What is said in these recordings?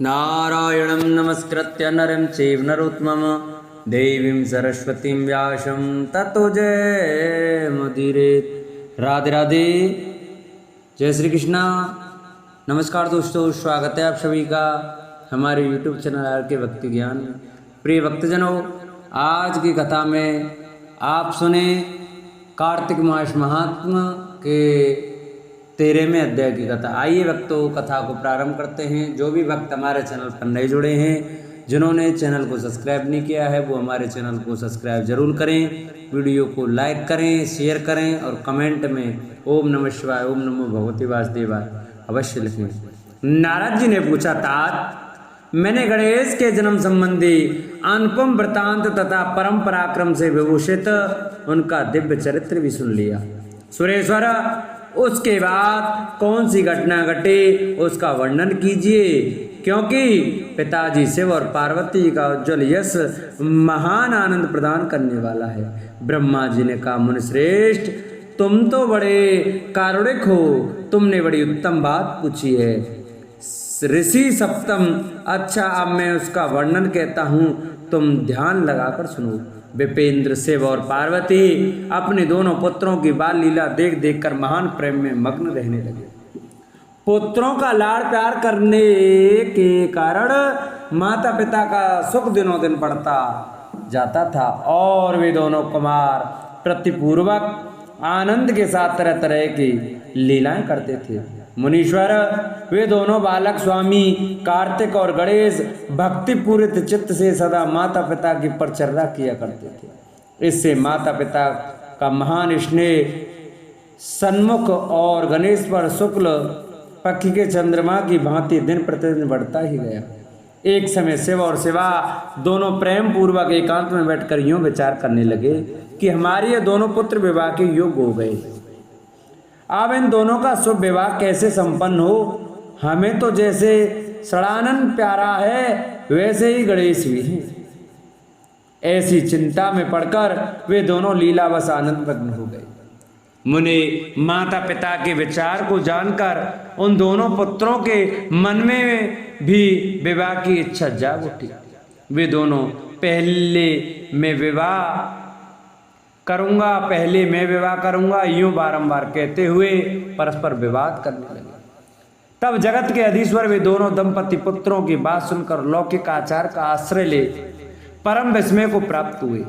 नारायणं नमस्कृत्य नरं चैव नरोत्तमं देवीं सरस्वतीं व्यासं ततो जयमुदीरयेत्। राधे राधे, जय श्री कृष्णा। नमस्कार दोस्तों, स्वागत है आप सभी का हमारे YouTube चैनल आर के भक्ति ज्ञान में। प्रिय भक्तजनों, आज की कथा में आप सुने कार्तिक मास महात्म के 13वें अध्याय की कथा। आइए भक्तों, कथा को प्रारंभ करते हैं। जो भी भक्त हमारे चैनल पर नए जुड़े हैं, जिन्होंने चैनल को सब्सक्राइब नहीं किया है, वो हमारे चैनल को सब्सक्राइब जरूर करें, वीडियो को लाइक करें, शेयर करें और कमेंट में ओम नमः शिवाय, ओम नमो भगवते वासुदेवाय अवश्य लिखें। नारद जी ने पूछा, तात मैंने गणेश के जन्म संबंधी अनुपम वृतांत तथा परम पराक्रम से विभूषित उनका दिव्य चरित्र भी सुन लिया। सुरेश्वर, उसके बाद कौन सी घटना घटी उसका वर्णन कीजिए, क्योंकि पिताजी शिव और पार्वती जी का उज्जवल यश महान आनंद प्रदान करने वाला है। ब्रह्मा जी ने कहा, मुनिश्रेष्ठ तुम तो बड़े कारुणिक हो, तुमने बड़ी उत्तम बात पूछी है। ऋषि सप्तम, अच्छा अब मैं उसका वर्णन कहता हूँ, तुम ध्यान लगाकर सुनो। विपेंद्र शिव और पार्वती अपने दोनों पुत्रों की बाल लीला देख देख कर महान प्रेम में मग्न रहने लगे। पुत्रों का लाड़ प्यार करने के कारण माता पिता का सुख दिनों दिन बढ़ता जाता था और वे दोनों कुमार प्रतिपूर्वक आनंद के साथ तरह तरह की लीलाएं करते थे। मुनीश्वर, वे दोनों बालक स्वामी कार्तिक और गणेश भक्ति पूरित चित्त से सदा माता पिता की परिचर्या किया करते थे। इससे माता पिता का महान स्नेह सन्मुख और गणेश पर शुक्ल पक्ष के चंद्रमा की भांति दिन प्रतिदिन बढ़ता ही गया। एक समय शिव और शिवा दोनों प्रेम पूर्वक एकांत में बैठकर यूं विचार करने लगे कि हमारे ये दोनों पुत्र विवाह के योग्य हो गए। अब इन दोनों का शुभ विवाह कैसे संपन्न हो। हमें तो जैसे सड़ानन प्यारा है वैसे ही गणेश भी हैं। ऐसी चिंता में पड़कर वे दोनों लीलावश आनंद मग्न हो गए। मुनि माता पिता के विचार को जानकर उन दोनों पुत्रों के मन में भी विवाह की इच्छा जाग उठी। वे दोनों पहले मैं विवाह करूंगा यूं बारंबार कहते हुए परस्पर विवाद करने लगे। तब जगत के अधीश्वर वे दोनों दंपति पुत्रों की बात सुनकर लौकिक आचार का आश्रय ले परम विस्मय को प्राप्त हुए।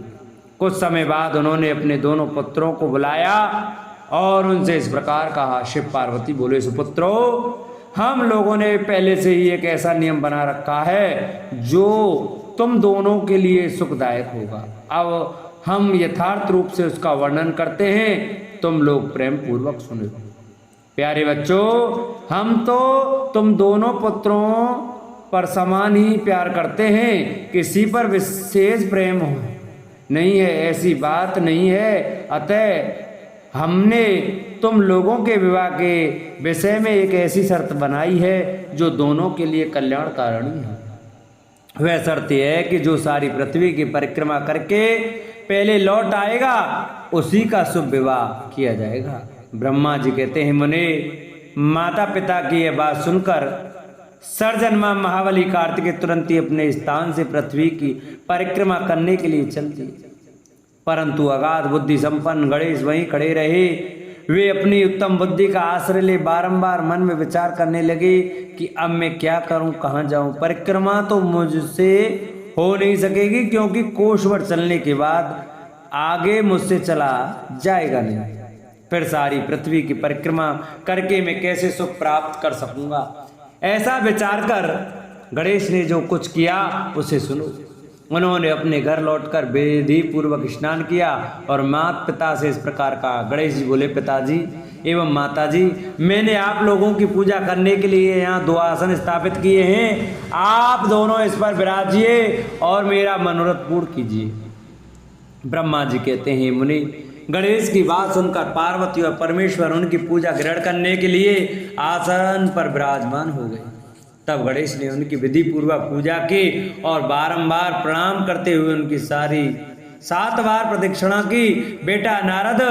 कुछ समय बाद उन्होंने अपने दोनों पुत्रों को बुलाया और उनसे इस प्रकार कहा। शिव पार्वती बोले, सुपुत्रों, हम लोगों ने पहले से ही एक ऐसा नियम बना रखा है जो तुम दोनों के लिए सुखदायक होगा। अब हम यथार्थ रूप से उसका वर्णन करते हैं, तुम लोग प्रेम पूर्वक सुनो। प्यारे बच्चों, हम तो तुम दोनों पुत्रों पर समान ही प्यार करते हैं, किसी पर विशेष प्रेम हो नहीं है, ऐसी बात नहीं है। अतः हमने तुम लोगों के विवाह के विषय में एक ऐसी शर्त बनाई है जो दोनों के लिए कल्याणकारी है। वह शर्त यह है कि जो सारी पृथ्वी की परिक्रमा करके पहले लौट आएगा उसी का शुभ विवाह किया जाएगा। ब्रह्मा जी कहते हैं, मुने माता पिता की यह बात सुनकर सर्जन्मा महाबली कार्तिक तुरंत ही अपने स्थान से पृथ्वी की परिक्रमा करने के लिए चल दिए। परंतु अगाध बुद्धि संपन्न गणेश वहीं खड़े रहे। वे अपनी उत्तम बुद्धि का आश्रय ले बारंबार मन में विचार करने लगे कि अब मैं क्या करूं, कहां जाऊं। परिक्रमा तो मुझसे हो नहीं सकेगी, क्योंकि कोष भर चलने के बाद आगे मुझसे चला जाएगा नहीं। फिर सारी पृथ्वी की परिक्रमा करके मैं कैसे सुख प्राप्त कर सकूंगा। ऐसा विचार कर गणेश ने जो कुछ किया उसे सुनो। उन्होंने अपने घर लौटकर विधि पूर्वक स्नान किया और माता पिता से इस प्रकार कहा। गणेश जी बोले, पिताजी एवं माताजी, मैंने आप लोगों की पूजा करने के लिए यहाँ 2 आसन स्थापित किए हैं। आप दोनों इस पर विराजिए और मेरा मनोरथ पूर्ण कीजिए। ब्रह्मा जी कहते हैं, मुनि गणेश की बात सुनकर पार्वती और परमेश्वर उनकी पूजा ग्रहण करने के लिए आसन पर विराजमान हो गए। तब गणेश ने उनकी विधि पूर्वक पूजा की और बारंबार प्रणाम करते हुए उनकी 7 बार प्रदक्षिणा की। बेटा नारद,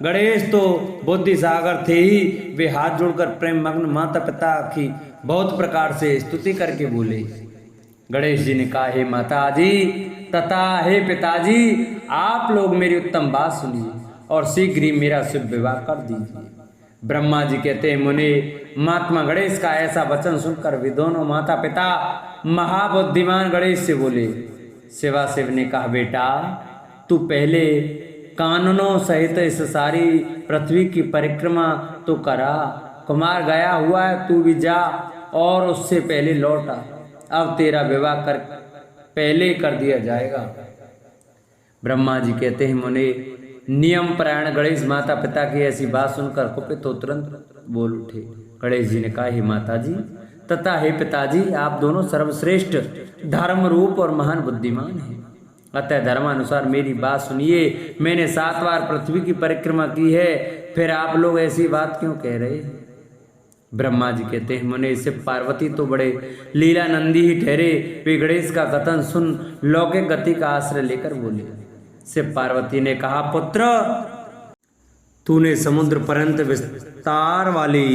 गणेश तो बुद्धि सागर थे ही, वे हाथ जोड़कर प्रेम मग्न माता पिता की बहुत प्रकार से स्तुति करके बोले। गणेश जी ने कहा, हे माता जी तथा हे पिताजी, आप लोग मेरी उत्तम बात सुनिए और शीघ्र ही मेरा शुभ विवाह कर दीजिए। ब्रह्मा जी कहते हैं, मुने महात्मा गणेश का ऐसा वचन सुनकर वे दोनों माता पिता महाबुद्धिमान गणेश से बोले। शिवाशिव ने कहा, बेटा तू पहले कानूनों सहित इस सारी पृथ्वी की परिक्रमा तो करा। कुमार गया हुआ है, तू भी जा और उससे पहले लौटा। अब तेरा विवाह कर पहले कर दिया जाएगा। ब्रह्मा जी कहते हैं, मुने नियम परायण गणेश माता पिता की ऐसी बात सुनकर कुपित हो तुरंत बोल उठे। गणेश जी ने कहा, हे माता जी तथा हे पिताजी, आप दोनों सर्वश्रेष्ठ धर्म रूप और महान बुद्धिमान हैं। अतः धर्मानुसार मेरी बात सुनिए। मैंने 7 बार पृथ्वी की परिक्रमा की है, फिर आप लोग ऐसी बात क्यों कह रहे हैं? ब्रह्मा जी कहते हैं, मुने शिव पार्वती तो बड़े लीलानंदी ही ठहरे। वे गणेश का कथन सुन लौकिक गति का आश्रय लेकर बोले। शिव पार्वती ने कहा, पुत्र तूने समुद्र पर्यंत विस्तार वाली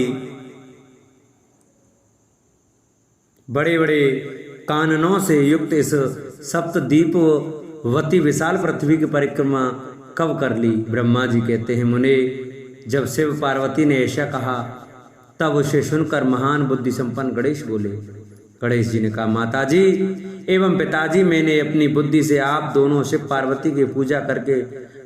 बड़े बड़े काननों से युक्त इस सप्तद्वीपवती विशाल पृथ्वी की परिक्रमा कब कर ली? ब्रह्मा जी कहते हैं, मुने जब शिव पार्वती ने ऐसा कहा तब उसे सुनकर महान बुद्धि संपन्न गणेश बोले। गणेश जी ने कहा, माता जी एवं पिताजी, मैंने अपनी बुद्धि से आप दोनों शिव पार्वती की पूजा करके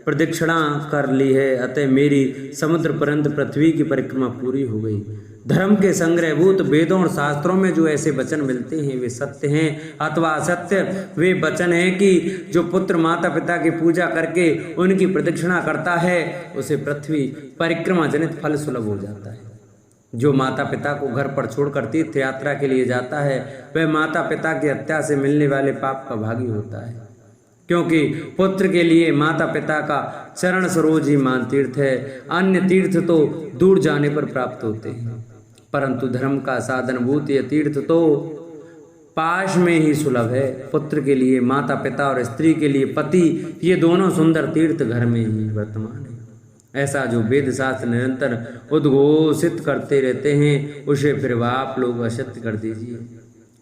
प्रदक्षिणा कर ली है। अतः मेरी समुद्र पर्यंत पृथ्वी की परिक्रमा पूरी हो गई। धर्म के संग्रहभूत वेदों और शास्त्रों में जो ऐसे वचन मिलते हैं वे सत्य हैं अथवा असत्य। वे वचन हैं कि जो पुत्र माता पिता की पूजा करके उनकी प्रदक्षिणा करता है उसे पृथ्वी परिक्रमा जनित फल सुलभ हो जाता है। जो माता पिता को घर पर छोड़कर तीर्थ यात्रा के लिए जाता है वह माता पिता की हत्या से मिलने वाले पाप का भागी होता है, क्योंकि पुत्र के लिए माता पिता का चरण सरोज ही मान तीर्थ है। अन्य तीर्थ तो दूर जाने पर प्राप्त होते हैं, परंतु धर्म का साधनभूत यह तीर्थ तो पाश में ही सुलभ है। पुत्र के लिए माता पिता और स्त्री के लिए पति, ये दोनों सुंदर तीर्थ घर में ही वर्तमान है। ऐसा जो वेद शास्त्र निरंतर उद्घोषित करते रहते हैं उसे फिर वह आप लोग असत्य कर दीजिए,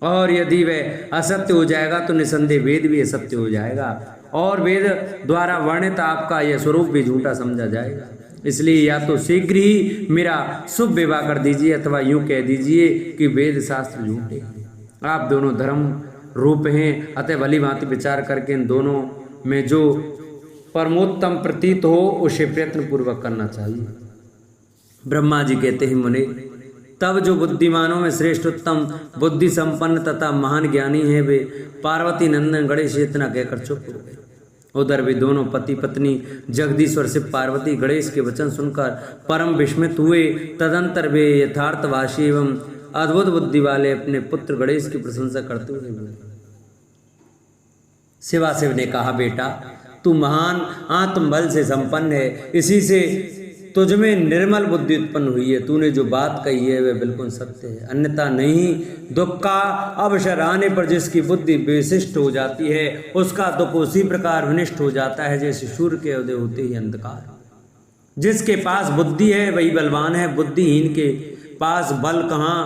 और यदि वह असत्य हो जाएगा तो निसंदेह वेद भी असत्य हो जाएगा और वेद द्वारा वर्णित आपका यह स्वरूप भी झूठा समझा जाएगा। इसलिए या तो शीघ्र ही मेरा शुभ विवाह कर दीजिए अथवा यूं कह दीजिए कि वेद शास्त्र झूठे हैं। आप दोनों धर्म रूप हैं, अतः भली भांति विचार करके इन दोनों में जो परमोत्तम प्रतीत हो उसे प्रयत्न पूर्वक करना चाहिए। ब्रह्मा जी कहते हैं, मुने तब जो बुद्धिमानों में श्रेष्ठ उत्तम बुद्धि संपन्न तथा महान ज्ञानी है वे पार्वती नंदन गणेश इतना कहकर चुप हो गए। उधर वे दोनों पति पत्नी जगदीश्वर शिव पार्वती गणेश के वचन सुनकर परम विस्मित हुए। तदंतर वे यथार्थवासी एवं अद्भुत बुद्धि वाले अपने पुत्र गणेश की प्रशंसा करते हुए बोले। शिवाशिव ने कहा, बेटा तू महान आत्मबल से संपन्न है, इसी से तुझ में निर्मल बुद्धि उत्पन्न हुई है। तूने जो बात कही है वह बिल्कुल सत्य है, अन्यथा नहीं। दुख का अवसर आने पर जिसकी बुद्धि विशिष्ट हो जाती है उसका दुख उसी प्रकार विनिष्ट हो जाता है जैसे सूर्य के उदय होते ही अंधकार। जिसके पास बुद्धि है वही बलवान है, बुद्धिहीन के पास बल कहाँ।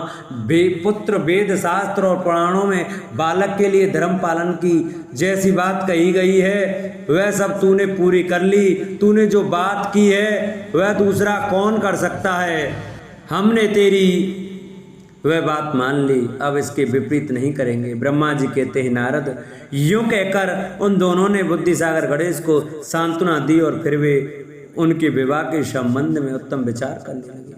पुत्र वेद शास्त्र और पुराणों में बालक के लिए धर्म पालन की जैसी बात कही गई है वह सब तूने पूरी कर ली। तूने जो बात की है वह दूसरा कौन कर सकता है। हमने तेरी वह बात मान ली, अब इसके विपरीत नहीं करेंगे। ब्रह्मा जी कहते हैं, नारद यूं कहकर उन दोनों ने बुद्धि सागर गणेश को सांत्वना दी और फिर वे उनके विवाह के संबंध में उत्तम विचार करने लगे।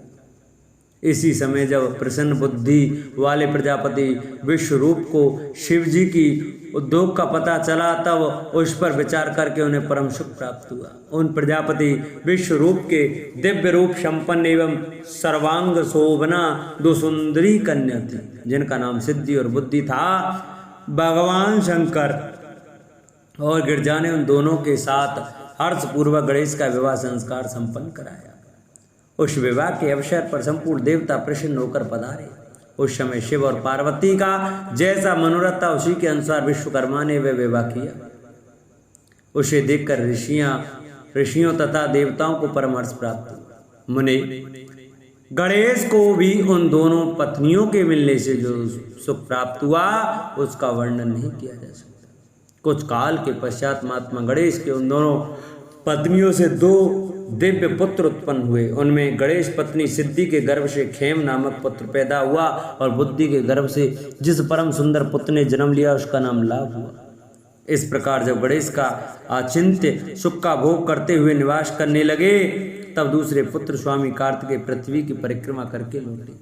इसी समय जब प्रसन्न बुद्धि वाले प्रजापति विश्वरूप को शिव जी की उद्योग का पता चला तब उस पर विचार करके उन्हें परम सुख प्राप्त हुआ। उन प्रजापति विश्वरूप के दिव्य रूप संपन्न एवं सर्वांग शोभना 2 सुंदरी कन्या थी जिनका नाम सिद्धि और बुद्धि था। भगवान शंकर और गिरजा ने उन दोनों के साथ हर्षपूर्वक गणेश का विवाह संस्कार संपन्न कराया। उस विवाह के अवसर पर संपूर्ण देवता प्रसन्न होकर पधारे। उस समय शिव और पार्वती का जैसा मनोरथ था उसी के अनुसार विश्वकर्मा ने वह विवाह किया। उसे देखकर ऋषियों तथा देवताओं को परम हर्ष प्राप्त हुआ। मुने गणेश को भी उन दोनों पत्नियों के मिलने से जो सुख प्राप्त हुआ उसका वर्णन नहीं किया जा सकता। कुछ काल के पश्चात महात्मा गणेश के उन दोनों पत्नियों से 2 दिव्य पुत्र उत्पन्न हुए। उनमें गणेश पत्नी सिद्धि के गर्भ से खेम नामक पुत्र पैदा हुआ और बुद्धि के गर्भ से जिस परम सुंदर पुत्र ने जन्म लिया उसका नाम लाभ हुआ। इस प्रकार जब गणेश का अचिंत्य सुख का भोग करते हुए निवास करने लगे तब दूसरे पुत्र स्वामी कार्तिकेय पृथ्वी की परिक्रमा करके लौटे।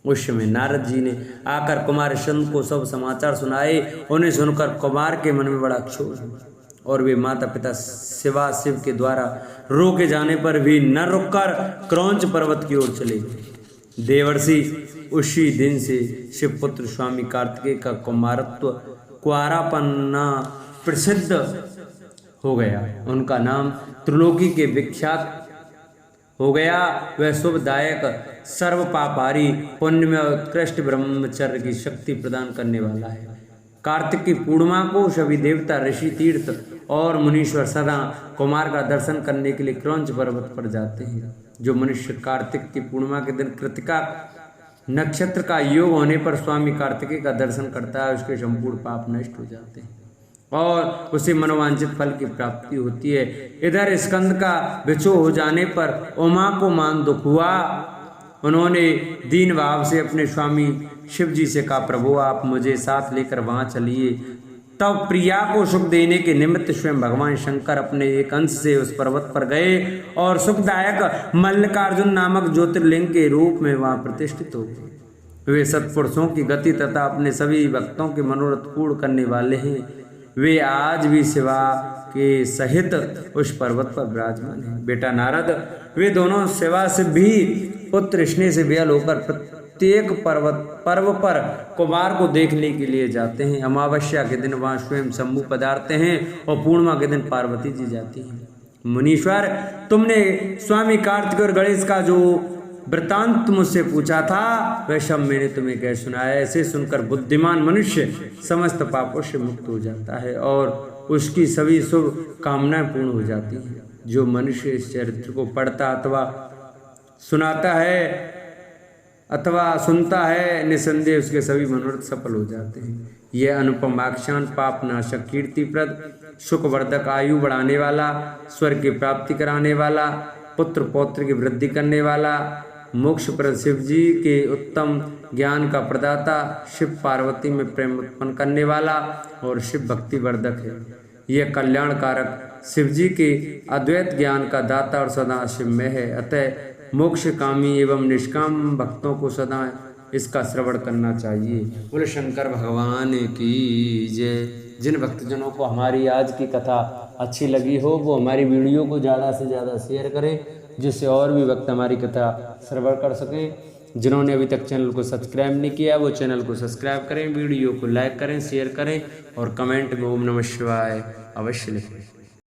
उस समय नारद जी ने आकर कुमार चंद्र को सब समाचार सुनाए। उन्हें सुनकर कुमार के मन में बड़ा क्षोभ हुआ और वे माता पिता शिव के द्वारा रोके जाने पर भी न रुककर क्रौंच पर्वत की ओर चले। देवर्षि उसी दिन से शिवपुत्र स्वामी कार्तिकेय का कुमारत्व कुआरापन्ना प्रसिद्ध हो गया। उनका नाम त्रिलोकी के विख्यात हो गया। वह शुभदायक सर्व पापहारी पुण्य में उत्कृष्ट ब्रह्मचर्य की शक्ति प्रदान करने वाला है। कार्तिक की पूर्णिमा को सभी देवता ऋषि तीर्थ और मुनीश्वर सदा कुमार का दर्शन करने के लिए क्रौंच पर्वत पर जाते हैं। जो मनुष्य कार्तिक की पूर्णिमा के दिन कृतिका नक्षत्र का योग होने पर स्वामी कार्तिकेय का दर्शन करता है उसके संपूर्ण पाप नष्ट हो जाते हैं और उसे मनोवांछित फल की प्राप्ति होती है। इधर स्कंद का विछोह हो जाने पर उमा को मान दुख हुआ। उन्होंने दीन भाव से अपने स्वामी शिव जी से कहा, प्रभु आप मुझे साथ लेकर वहां चलिए। तब प्रिया को सुख देने के निमित्त स्वयं भगवान शंकर अपने एक अंश से उस पर्वत पर गए और सुखदायक मल्लिकार्जुन नामक ज्योतिर्लिंग के रूप में वहां प्रतिष्ठित हो गए। वे सत्पुरुषों की गति तथा अपने सभी भक्तों के मनोरथ पूर्ण करने वाले हैं। वे आज भी शिवा के सहित उस पर्वत पर विराजमान हैं। बेटा नारद, वे दोनों शिवा से भी पुत्र स्नेह से बेहल होकर प्रत्येक पर्व पर कुमार को देखने के लिए जाते हैं। अमावस्या के दिन वहां स्वयं शंभु पधारते हैं और पूर्णिमा के दिन पार्वती जी जाती हैं। मुनीश्वर, तुमने स्वामी कार्तिक और गणेश का जो वृतांत मुझसे पूछा था वह सब मैंने तुम्हें कह सुनाया। ऐसे सुनकर बुद्धिमान मनुष्य समस्त पापों से मुक्त हो जाता है और उसकी सभी शुभ कामनाएं पूर्ण हो जाती हैं। जो मनुष्य इस चरित्र को पढ़ता अथवा सुनाता है अथवा सुनता है निसंदेह उसके सभी मनोरथ सफल हो जाते हैं। यह अनुपम आख्यान पाप नाशक, कीर्तिप्रद, सुखवर्धक, आयु बढ़ाने वाला, स्वर्ग की प्राप्ति कराने वाला, पुत्र पौत्र की वृद्धि करने वाला, मोक्ष प्रद शिव जी के उत्तम ज्ञान का प्रदाता, शिव पार्वती में प्रेम उत्पन्न करने वाला और शिव भक्ति वर्धक है। यह कल्याणकारक शिव जी के अद्वैत ज्ञान का दाता और सदा शिवमय है। अतः मोक्ष कामी एवं निष्काम भक्तों को सदा इसका श्रवण करना चाहिए। बोले शंकर भगवान की जय। जिन भक्तजनों को हमारी आज की कथा अच्छी लगी हो वो हमारी वीडियो को ज़्यादा से ज़्यादा शेयर करें जिससे और भी भक्त हमारी कथा श्रवण कर सकें। जिन्होंने अभी तक चैनल को सब्सक्राइब नहीं किया वो चैनल को सब्सक्राइब करें, वीडियो को लाइक करें, शेयर करें और कमेंट में ओम नमः शिवाय अवश्य लिखें।